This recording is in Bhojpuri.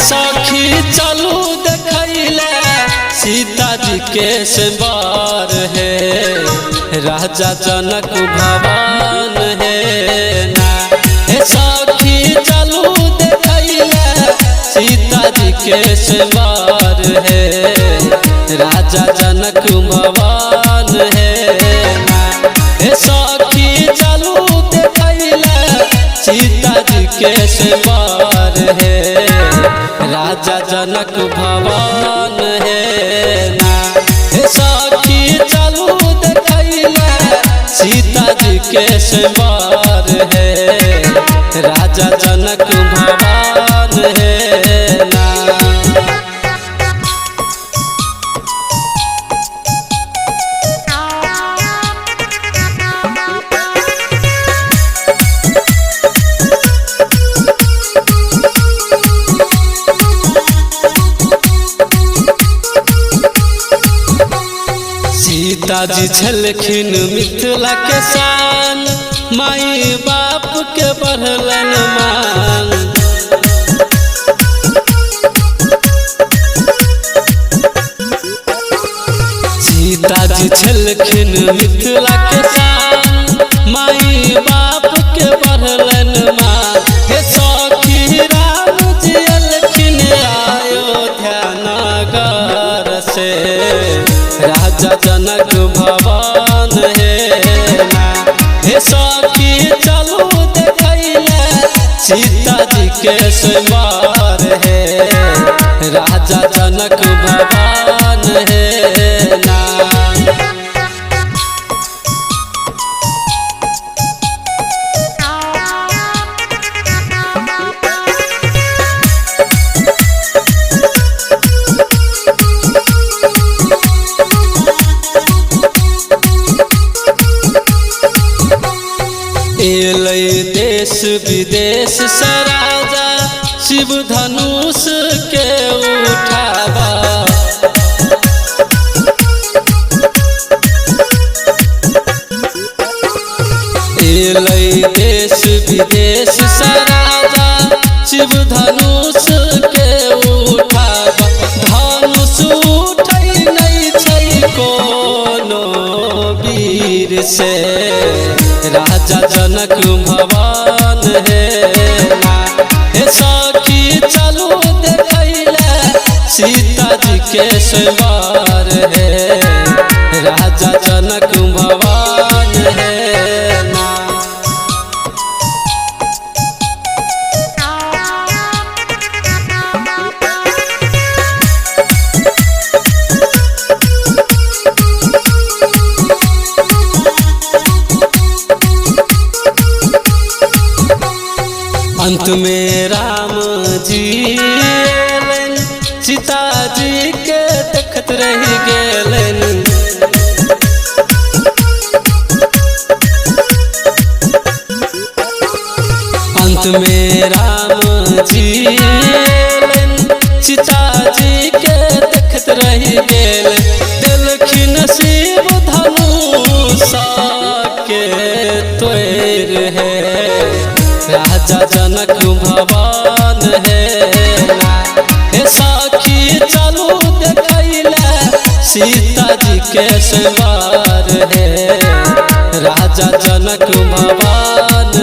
सखी चलू देखैले सीता जी के सवार है राजा जनक भवन है ना। हे सखी चलू देखैले सीता जी के सवार है राजा जनक भवन है ना। हे सखी चलू देखैले सीता जी के सवार है राजा जनक भवन है ना। हे सखी चलू देखैले सीता जी के सवार है राजा जनक भवन है ना। सीता जी छलखिन मिथिला के शान माई बाप के बढ़लन मान। सीता जी छलखिन मिथिला के शान माई बाप के बढ़लन मान। हे सखी राम जी अलखिन अयोध्या नगर से राजा जनक भवन है ना। हे सखी चलू देखैले सीता जी के सवार है राजा जनक भवन है ना। एलै देश विदेश से राजा शिव धनुष के उठावा। एलै देश विदेश से राजा शिव धनुष के उठावा। धनुष उठै नहीं छै कोनो वीर से राजा जनक भवन है ना। हे सखी चलू देखैले सीता जी के सवार है राजा जनक भवन है ना। अंत में राम जी एलन सीता जी के देखत रह गेलन। अंत में राम जी एलन सीता जी के देखत रह गेलन। देलखिन शिव धनुष के तोड़ है राजा जनक भवन है ना। हे सखी चलू देखैले सीता जी के सवार है राजा जनक भवन